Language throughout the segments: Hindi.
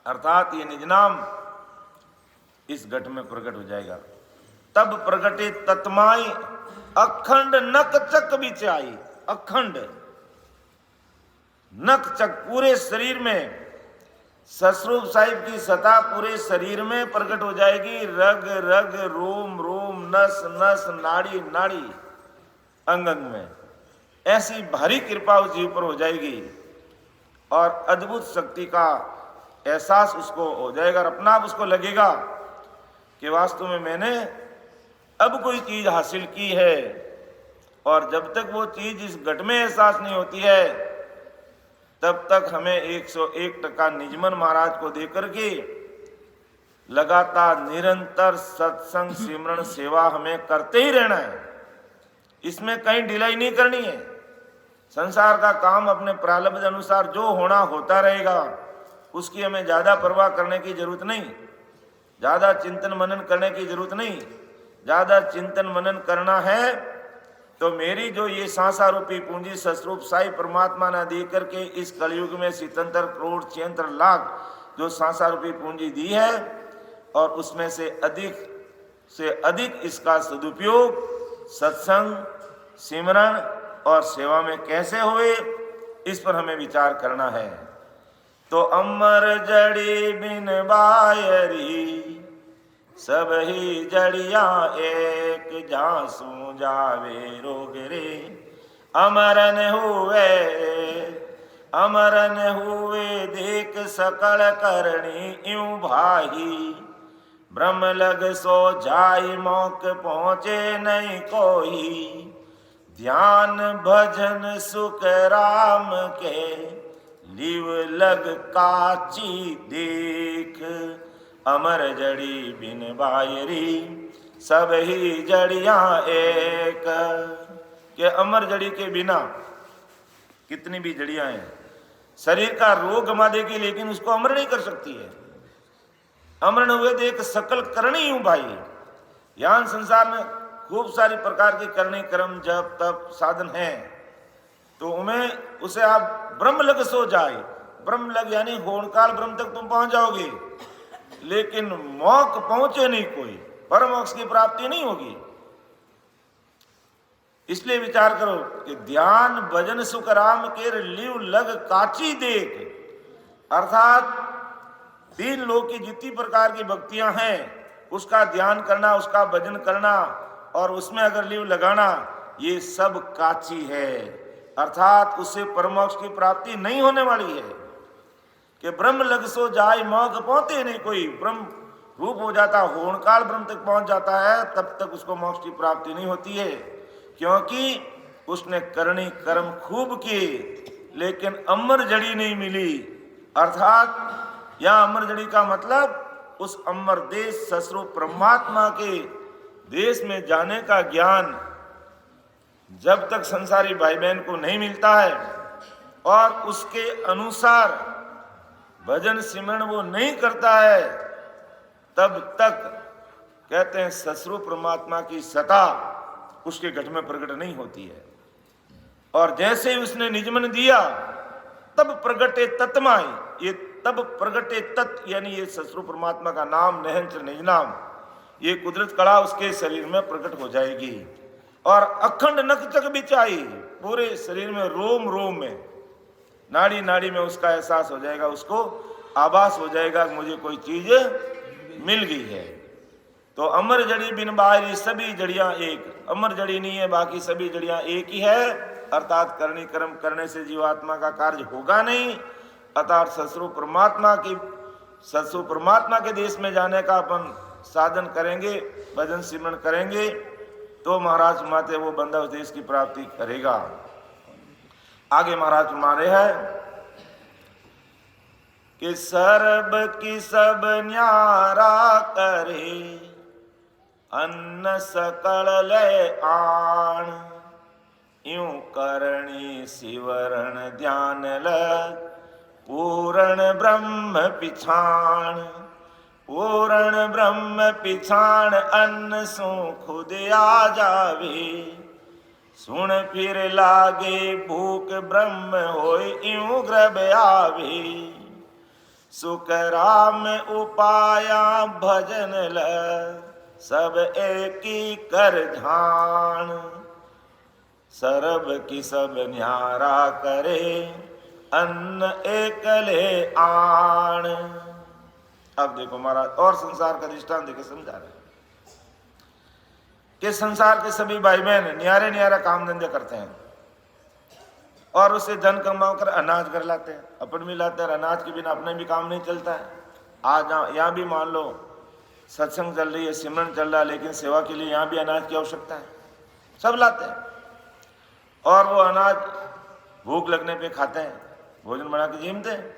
अर्थात ये निज नाम इस घट में प्रकट हो जाएगा। तब प्रगटे तत्माई अखंड नक चक बिचाई। अखंड नक चक पूरे शरीर में ससरूप साहिब की सता पूरे शरीर में प्रकट हो जाएगी। रग रग रोम रोम नस नस नाड़ी नाड़ी अंग अंग में ऐसी भारी कृपा उस जीव पर हो जाएगी और अद्भुत शक्ति का एहसास उसको हो जाएगा। और अपना आप उसको लगेगा कि वास्तव में मैंने अब कोई चीज हासिल की है। और जब तक वो चीज इस घट में एहसास नहीं होती है तब तक हमें 101% निजमन महाराज को देकर के लगातार निरंतर सत्संग सिमरण सेवा हमें करते ही रहना है। इसमें कहीं ढिलाई नहीं करनी है। संसार का काम अपने प्रारब्ध अनुसार जो होना होता रहेगा, उसकी हमें ज्यादा परवाह करने की जरूरत नहीं, ज्यादा चिंतन मनन करने की जरूरत नहीं। ज्यादा चिंतन मनन करना है तो मेरी जो ये सांसा रूपी पूंजी सस्वरूप साई परमात्मा ने दे करके इस कलयुग में 77 करोड़ 76 लाख जो सांसा रूपी पूंजी दी है, और उसमें से अधिक इसका सदुपयोग सत्संग सिमरण और सेवा में कैसे हुए, इस पर हमें विचार करना है। तो अमर जड़ी बिन बायरी सब ही जड़िया एक झांसू जावे रोग रे। अमरन हुए देख सकल करणी यूं भाई। ब्रह्म लग सो जाई मौक पहुँचे नहीं कोई। ध्यान भजन सुख राम के लिव लग काची देख। अमर जड़ी बिन बायरी सब ही जड़ियां एक। के अमर जड़ी के बिना कितनी भी जड़ियां हैं शरीर का रोग गमा देगी लेकिन उसको अमर नहीं कर सकती है। अमर हुए देख सकल करणी हूं भाई। यहां संसार में खूब सारी प्रकार के करणी कर्म जप तप साधन हैं, तो उन्हें उसे आप ब्रह्म लग सो जाए। ब्रह्म लग यानी होनकाल ब्रह्म तक तुम पहुंच जाओगे, लेकिन मोक्ष पहुंचे नहीं कोई, परम मोक्ष की प्राप्ति नहीं होगी। इसलिए विचार करो कि ध्यान भजन सुख राम के लिव लग काची देख। अर्थात 3 लोक की जितनी प्रकार की भक्तियां हैं उसका ध्यान करना, उसका भजन करना और उसमें अगर लिव लगाना, ये सब काची है। अर्थात उससे परमोक्ष की प्राप्ति नहीं होने वाली है। कि ब्रह्म लग सो जाए मोक्ष पहुंचे नहीं कोई। ब्रह्म रूप हो जाता, होनकाल ब्रह्म तक पहुंच जाता है, तब तक उसको मोक्ष की प्राप्ति नहीं होती है, क्योंकि उसने करणी कर्म खूब किए लेकिन अमर जड़ी नहीं मिली। अर्थात यह अमर जड़ी का मतलब उस अमर देश सस्वरूप परमात्मा के देश में जाने का ज्ञान जब तक संसारी भाई बहन को नहीं मिलता है और उसके अनुसार भजन सिमरण वो नहीं करता है, तब तक कहते हैं सस्वरूप परमात्मा की सत्ता उसके घट में प्रकट नहीं होती है। और जैसे ही उसने निजमन दिया तब प्रगटे तत्माई। ये तब प्रगटे तत् यानी ये सस्वरूप परमात्मा का नाम नहंच निज नाम, ये कुदरत कला उसके शरीर में प्रकट हो जाएगी। और अखंड नक चक बिचाई, पूरे शरीर में रोम रोम में नाड़ी नाड़ी में उसका एहसास हो जाएगा, उसको आभास हो जाएगा कि मुझे कोई चीज मिल गई है। तो अमर जड़ी बिन बाहरी सभी जड़ियां एक। अमर जड़ी नहीं है, बाकी सभी जड़ियां एक ही है। अर्थात करणी कर्म करने से जीवात्मा का कार्य होगा नहीं। अर्थात सस्वरूप परमात्मा के देश में जाने का अपन साधन करेंगे, भजन सिमरण करेंगे, तो महाराज माते वो बंदा उस देश की प्राप्ति करेगा। आगे महाराज मारे हैं कि सर्ब की सब न्यारा करे अन्न सकल ले आण। यूं करणी सिवरण ध्यान लग पूर्ण ब्रह्म पिछाण। पूर्ण ब्रह्म पिछाण अन्न सो खुद आ जावे। सुन फिर लागे भूख ब्रह्म होय यूं ग्रभ आवे। सुख राम उपाया भजन ल सब एकी कर ध्यान, सरब की सब न्यारा करे अन्न एकले आण। अब देखो महाराज और संसार का दृष्टांत देके समझा रहे कि संसार के सभी भाई बहन न्यारे न्यारा काम धंधे करते हैं और उससे धन कमा कर अनाज कर लाते हैं, अपन भी लाते हैं। अनाज के बिना अपने भी काम नहीं चलता है। आज यहाँ भी मान लो सत्संग चल रही है, सिमरन चल रहा है, लेकिन सेवा के लिए यहाँ भी अनाज की आवश्यकता है। सब लाते हैं और वो अनाज भूख लगने पे खाते हैं, भोजन बना के जीमते हैं।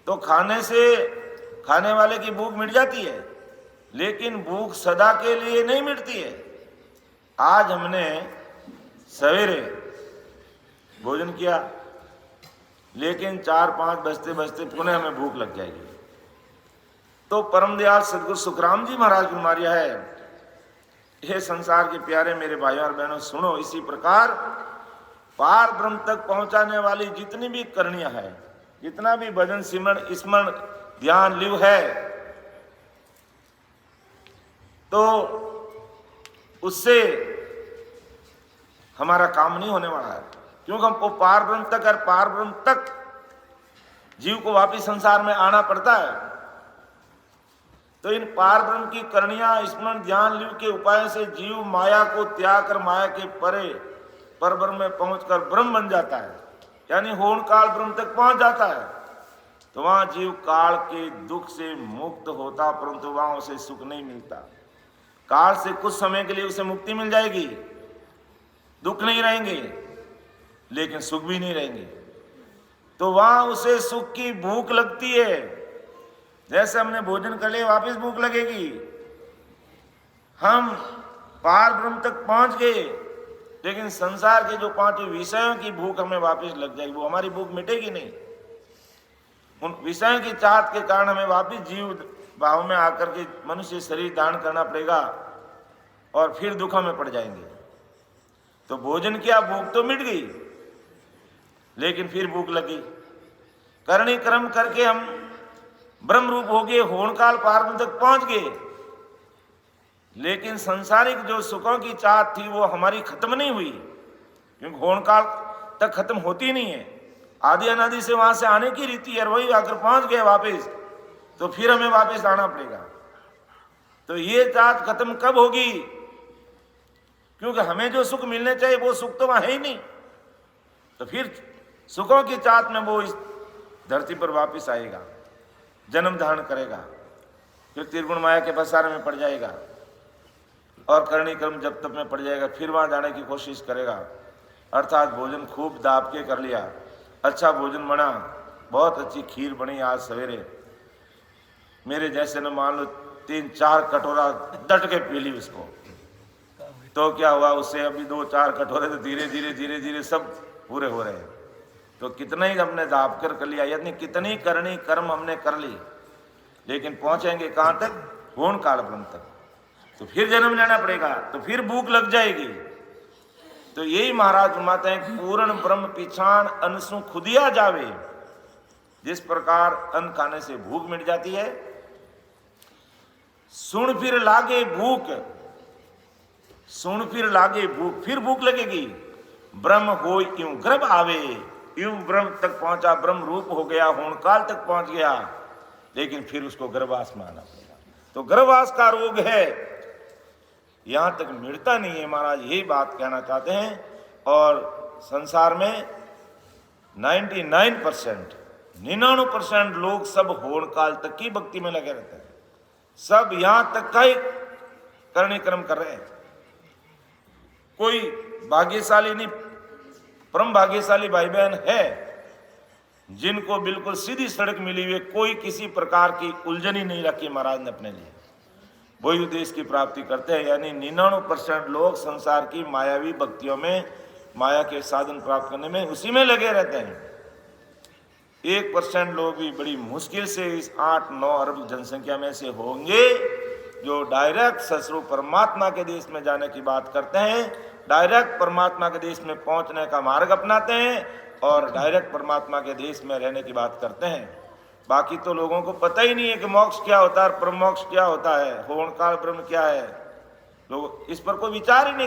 तो खाने से खाने वाले की भूख मिट जाती है, लेकिन भूख सदा के लिए नहीं मिटती है। आज हमने सवेरे भोजन किया, लेकिन 4-5 बजते बजते पुनः हमें भूख लग जाएगी। तो परम दयाल सदगुरु सुखराम जी महाराज की मारिया है, हे संसार के प्यारे मेरे भाइयों और बहनों, सुनो। इसी प्रकार पार ब्रह्म तक पहुंचाने वाली जितनी भी करणियां है, जितना भी भजन सिमरण स्मरण ध्यान लिव है, तो उससे हमारा काम नहीं होने वाला है। क्योंकि हमको पार ब्रह्म तक और पार ब्रह्म तक जीव को वापिस संसार में आना पड़ता है। तो इन पार ब्रह्म की करणियां स्मरण ध्यान लिव के उपाय से जीव माया को त्याग कर माया के परे पर ब्रह्म में पहुंचकर ब्रह्म बन जाता है, यानी होन काल ब्रह्म तक पहुंच जाता है। तो वहां जीव काल के दुख से मुक्त होता, परंतु वहां उसे सुख नहीं मिलता। काल से कुछ समय के लिए उसे मुक्ति मिल जाएगी, दुख नहीं रहेंगे, लेकिन सुख भी नहीं रहेंगे। तो वहां उसे सुख की भूख लगती है। जैसे हमने भोजन कर लिया, वापस भूख लगेगी। हम पार ब्रह्म तक पहुंच गए, लेकिन संसार के जो 5 विषयों की भूख हमें वापस लग जाएगी, वो हमारी भूख मिटेगी नहीं। उन विषयों की चाहत के कारण हमें वापस जीव भाव में आकर के मनुष्य शरीर धारण करना पड़ेगा और फिर दुखों में पड़ जाएंगे। तो भोजन किया, भूख तो मिट गई, लेकिन फिर भूख लगी। करणी कर्म करके हम ब्रह्म रूप हो गए, होन काल पार ब्रह्म तक पहुंच गए, लेकिन संसारिक जो सुखों की चाहत थी वो हमारी खत्म नहीं हुई, क्योंकि होन काल तक खत्म होती नहीं है। आदि अनादि से वहां से आने की रीति है, वही आकर पहुंच गए वापस, तो फिर हमें वापस आना पड़ेगा। तो ये चाहत खत्म कब होगी? क्योंकि हमें जो सुख मिलने चाहिए वो सुख तो वहां है ही नहीं। तो फिर सुखों की चाहत में वो इस धरती पर वापस आएगा, जन्म धारण करेगा, फिर त्रिगुण माया के बसारे में पड़ जाएगा और करणी कर्म जब तक में पड़ जाएगा, फिर वहां जाने की कोशिश करेगा। अर्थात भोजन खूब दाब के कर लिया, अच्छा भोजन बना, बहुत अच्छी खीर बनी आज सवेरे, मेरे जैसे ने मान लो 3-4 कटोरा डट के पी ली उसको, तो क्या हुआ उससे अभी 2-4 कटोरे तो धीरे धीरे धीरे धीरे सब पूरे हो रहे हैं। तो कितना ही हमने दाब कर लिया, यानी कितनी करनी कर्म हमने कर ली, लेकिन पहुंचेंगे कहाँ तक? होन काल ब्रह्म तक। तो फिर जन्म लेना पड़ेगा, तो फिर भूख लग जाएगी। तो यही महाराज फरमाते हैं, पूर्ण ब्रह्म पिछाण अनसु खुदिया जावे। जिस प्रकार अन्न खाने से भूख मिट जाती है, सुन फिर लागे भूख, सुन फिर लागे भूख, फिर भूख लगेगी। ब्रह्म हो यूं गर्भ आवे, यूं ब्रह्म तक पहुंचा, ब्रह्म रूप हो गया, होन काल तक पहुंच गया, लेकिन फिर उसको गर्भवास में आना पड़ेगा। तो गर्भवास का रोग है, यहां तक मिटता नहीं है। महाराज यही बात कहना चाहते हैं। और संसार में 99% लोग सब होन काल तक की भक्ति में लगे रहते हैं, सब यहां तक का ही करणी कर्म कर रहे हैं। कोई भाग्यशाली नहीं, परम भाग्यशाली भाई बहन है जिनको बिल्कुल सीधी सड़क मिली हुई, कोई किसी प्रकार की उलझन ही नहीं रखी महाराज ने अपने लिए, वही उद्देश्य की प्राप्ति करते हैं। यानी 99% लोग संसार की मायावी भक्तियों में, माया के साधन प्राप्त करने में, उसी में लगे रहते हैं। 1% लोग भी बड़ी मुश्किल से इस 8-9 अरब जनसंख्या में से होंगे जो डायरेक्ट ससुर परमात्मा के देश में जाने की बात करते हैं, डायरेक्ट परमात्मा के देश में पहुंचने का मार्ग अपनाते हैं और डायरेक्ट परमात्मा के देश में रहने की बात करते हैं। बाकी तो लोगों को पता ही नहीं है कि मोक्ष क्या होता है और परम मोक्ष क्या होता है, होणकाल ब्रह्म क्या है। लोग इस पर कोई विचार ही नहीं